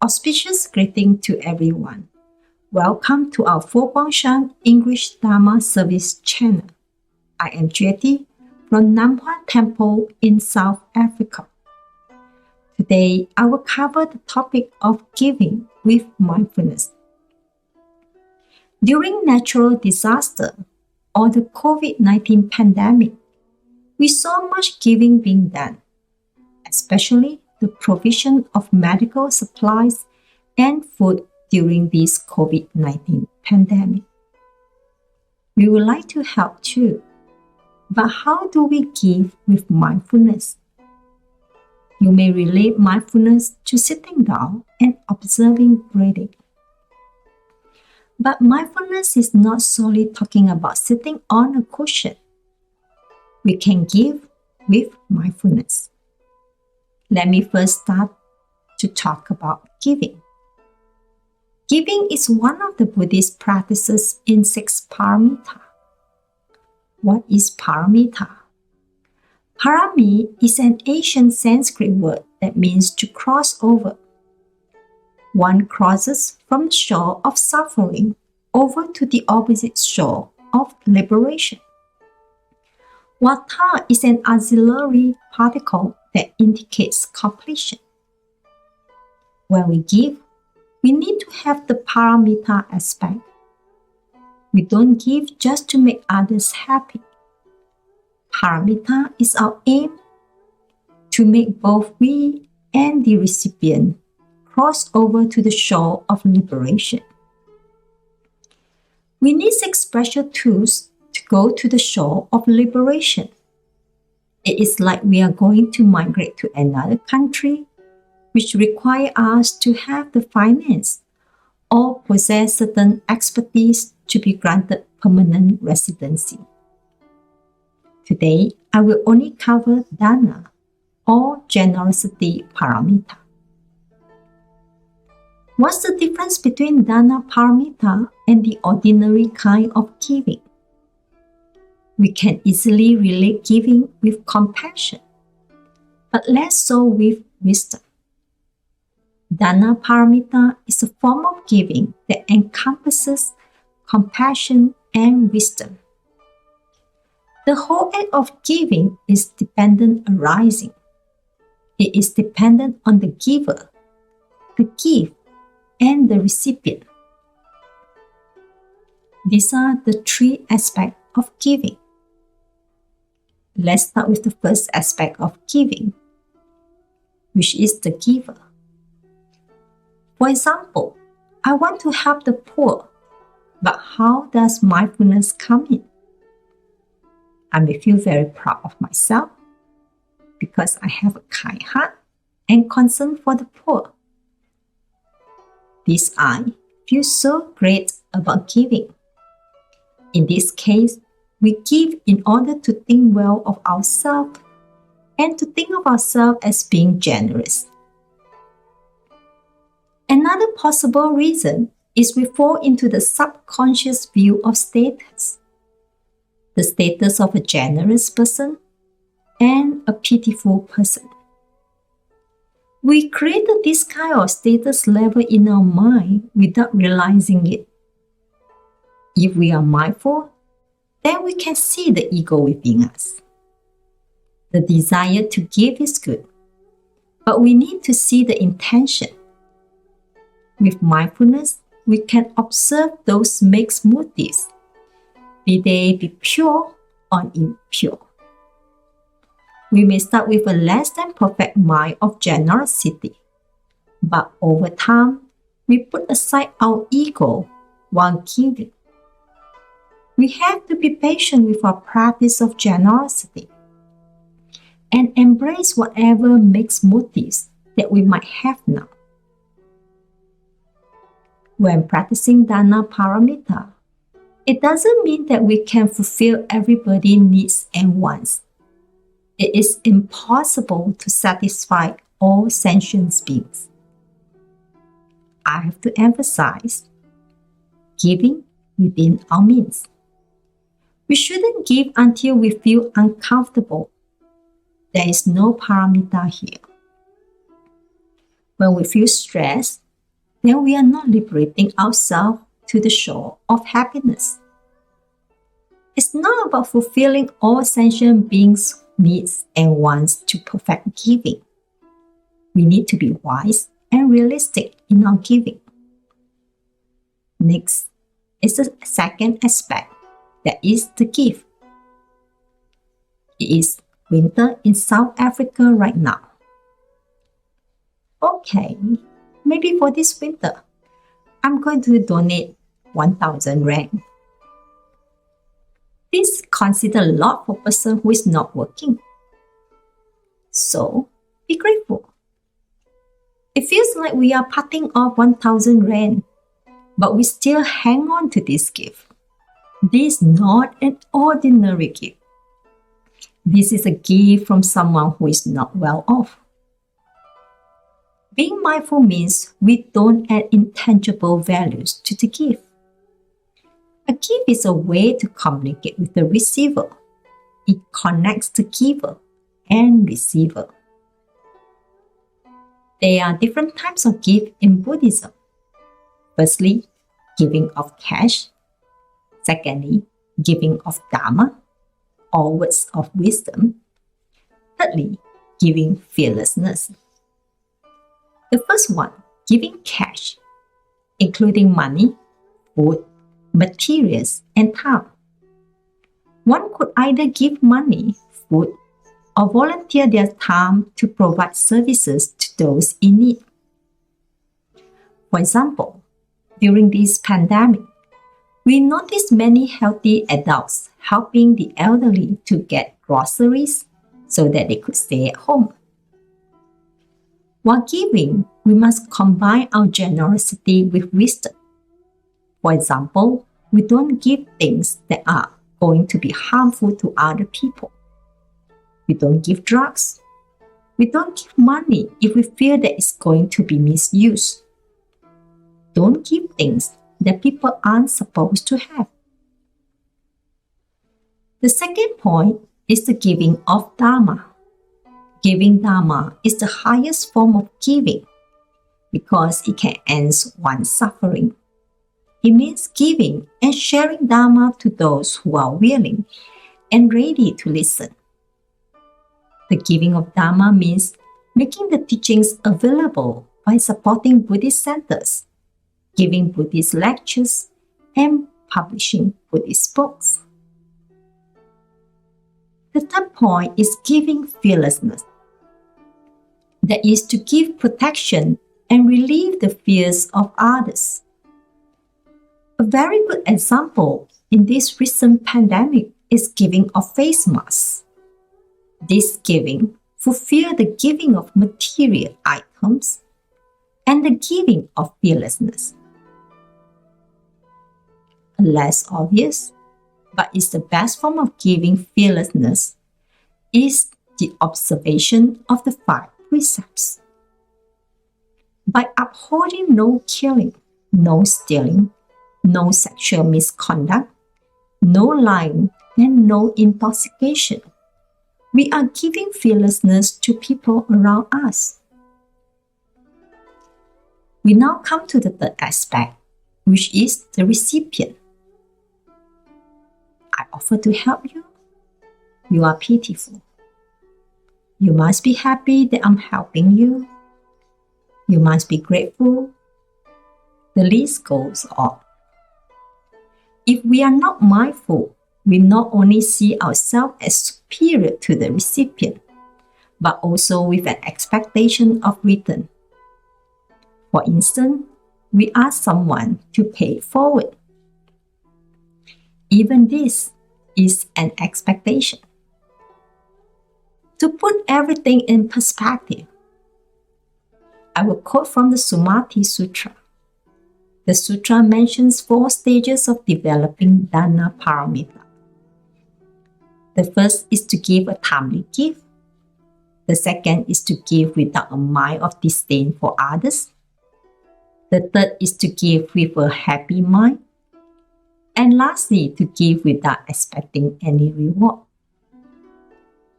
Auspicious greeting to everyone. Welcome to our Guang English Dharma Service channel. I am Juedi from Nam Hoa Temple in South Africa. Today, I will cover the topic of giving with mindfulness. During natural disaster or the COVID-19 pandemic, we saw much giving being done, especially the provision of medical supplies and food during this COVID-19 pandemic. We would like to help too, but how do we give with mindfulness? You may relate mindfulness to sitting down and observing breathing. But mindfulness is not solely talking about sitting on a cushion. We can give with mindfulness. Let me first start to talk about giving. Giving is one of the Buddhist practices in 6 Paramita. What is Paramita? Parami is an ancient Sanskrit word that means to cross over. One crosses from the shore of suffering over to the opposite shore of liberation. Vata is an auxiliary particle that indicates completion. When we give, we need to have the Paramita aspect. We don't give just to make others happy. Paramita is our aim to make both we and the recipient cross over to the shore of liberation. We need 6 special tools to go to the shore of liberation. It is like we are going to migrate to another country, which requires us to have the finance or possess certain expertise to be granted permanent residency. Today, I will only cover dana or generosity paramita. What's the difference between dana paramita and the ordinary kind of giving? We can easily relate giving with compassion, but less so with wisdom. Dana paramita is a form of giving that encompasses compassion and wisdom. The whole act of giving is dependent arising. It is dependent on the giver, the gift, and the recipient. These are the 3 aspects of giving. Let's start with the first aspect of giving, which is the giver. For example, I want to help the poor, but how does mindfulness come in? I may feel very proud of myself because I have a kind heart and concern for the poor. This I feel so great about giving. In this case, we give in order to think well of ourselves and to think of ourselves as being generous. Another possible reason is we fall into the subconscious view of status. The status of a generous person and a pitiful person. We created this kind of status level in our mind without realizing it. If we are mindful, then we can see the ego within us. The desire to give is good, but we need to see the intention. With mindfulness, we can observe those mixed motives, be they be pure or impure. We may start with a less than perfect mind of generosity, but over time, we put aside our ego while giving. We have to be patient with our practice of generosity and embrace whatever mixed motives that we might have now. When practicing dana paramita, it doesn't mean that we can fulfill everybody's needs and wants. It is impossible to satisfy all sentient beings. I have to emphasize giving within our means. We shouldn't give until we feel uncomfortable. There is no paramita here. When we feel stressed, then we are not liberating ourselves to the shore of happiness. It's not about fulfilling all sentient beings' needs and wants to perfect giving. We need to be wise and realistic in our giving. Next is the second aspect, that is the gift. It is winter in South Africa right now. Okay, maybe for this winter, I'm going to donate 1,000 rand. This is considered a lot for a person who is not working. So, be grateful. It feels like we are parting off 1,000 rand, but we still hang on to this gift. This is not an ordinary gift. This is a gift from someone who is not well off. Being mindful means we don't add intangible values to the gift. A gift is a way to communicate with the receiver. It connects the giver and receiver. There are different types of gift in Buddhism. Firstly, giving of cash. Secondly, giving of Dharma, or words of wisdom. Thirdly, giving fearlessness. The first one, giving cash, including money, food, materials, and time. One could either give money, food, or volunteer their time to provide services to those in need. For example, during this pandemic, we noticed many healthy adults helping the elderly to get groceries so that they could stay at home. While giving, we must combine our generosity with wisdom. For example, we don't give things that are going to be harmful to other people. We don't give drugs. We don't give money if we fear that it's going to be misused. Don't give things that people aren't supposed to have. The second point is the giving of Dharma. Giving Dharma is the highest form of giving because it can end one's suffering. It means giving and sharing Dharma to those who are willing and ready to listen. The giving of Dharma means making the teachings available by supporting Buddhist centers, giving Buddhist lectures, and publishing Buddhist books. The third point is giving fearlessness. That is to give protection and relieve the fears of others. A very good example in this recent pandemic is giving of face masks. This giving fulfills the giving of material items and the giving of fearlessness. Less obvious, but is the best form of giving fearlessness, is the observation of the 5 precepts. By upholding no killing, no stealing, no sexual misconduct, no lying, and no intoxication, we are giving fearlessness to people around us. We now come to the third aspect, which is the recipient. I offer to help you. You are pitiful. You must be happy that I'm helping you. You must be grateful. The list goes on. If we are not mindful, we not only see ourselves as superior to the recipient, but also with an expectation of return. For instance, we ask someone to pay it forward. Even this is an expectation. To put everything in perspective, I will quote from the Sumati Sutra. The sutra mentions 4 stages of developing Dana Paramita. The first is to give a timely gift. The second is to give without a mind of disdain for others. The third is to give with a happy mind. And lastly, to give without expecting any reward.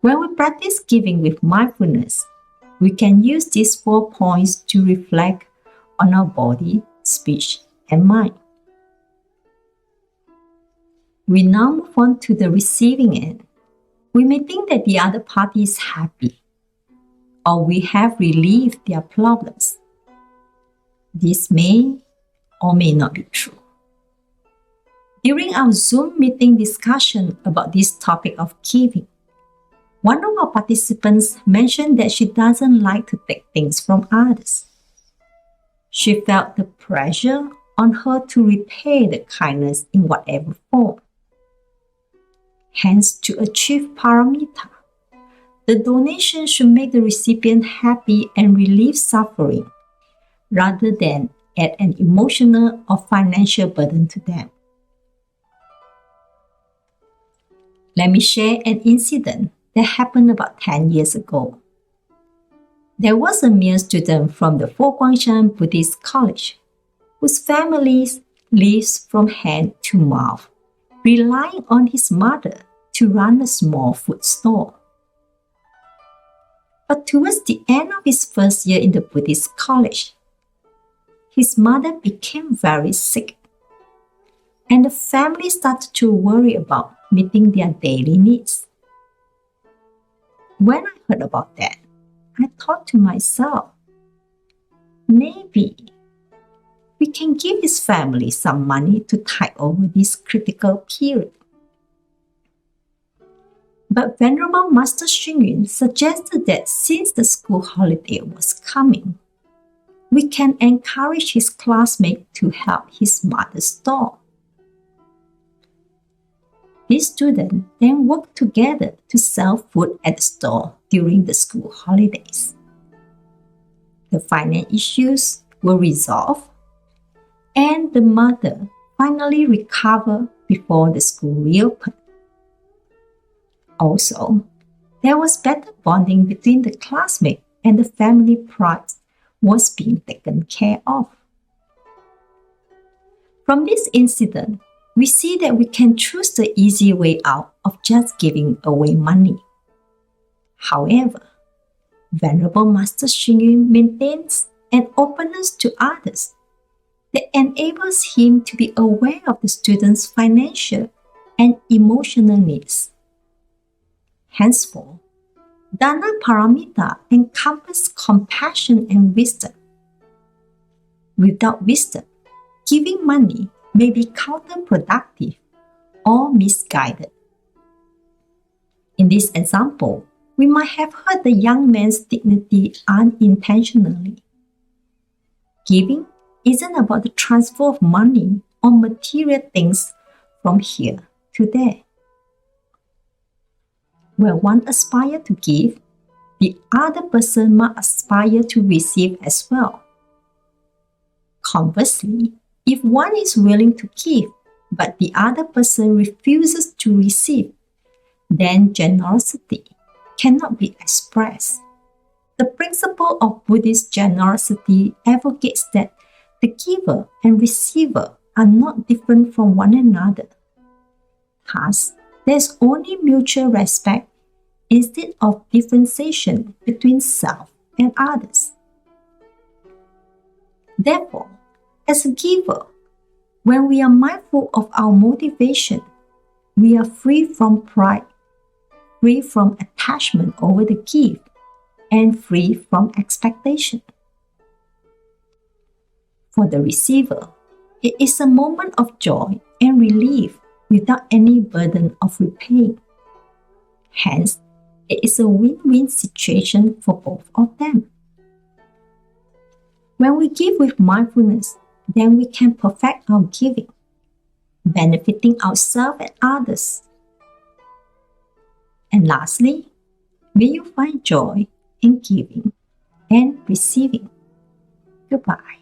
When we practice giving with mindfulness, we can use these 4 points to reflect on our body, speech, and mind. We now move on to the receiving end. We may think that the other party is happy, or we have relieved their problems. This may or may not be true. During our Zoom meeting discussion about this topic of giving, one of our participants mentioned that she doesn't like to take things from others. She felt the pressure on her to repay the kindness in whatever form. Hence, to achieve Paramita, the donation should make the recipient happy and relieve suffering, rather than add an emotional or financial burden to them. Let me share an incident that happened about 10 years ago. There was a male student from the Guang Buddhist College whose family lives from hand to mouth, relying on his mother to run a small food store. But towards the end of his first year in the Buddhist college, his mother became very sick, and the family started to worry about meeting their daily needs. When I heard about that, I thought to myself, maybe we can give his family some money to tide over this critical period. But Venerable Master Xing Yun suggested that since the school holiday was coming, we can encourage his classmate to help his mother's store. These students then worked together to sell food at the store during the school holidays. The finance issues were resolved, and the mother finally recovered before the school reopened. Also, there was better bonding between the classmate and the family pride was being taken care of. From this incident, we see that we can choose the easy way out of just giving away money. However, Venerable Master Xing Yun maintains an openness to others that enables him to be aware of the student's financial and emotional needs. Henceforth, Dana Paramita encompasses compassion and wisdom. Without wisdom, giving money may be counterproductive or misguided. In this example, we might have hurt the young man's dignity unintentionally. Giving isn't about the transfer of money or material things from here to there. Where one aspires to give, the other person must aspire to receive as well. Conversely, if one is willing to give, but the other person refuses to receive, then generosity cannot be expressed. The principle of Buddhist generosity advocates that the giver and receiver are not different from one another. Thus, there is only mutual respect instead of differentiation between self and others. Therefore, as a giver, when we are mindful of our motivation, we are free from pride, free from attachment over the gift, and free from expectation. For the receiver, it is a moment of joy and relief without any burden of repaying. Hence, it is a win-win situation for both of them. When we give with mindfulness, then we can perfect our giving, benefiting ourselves and others. And lastly, may you find joy in giving and receiving. Goodbye.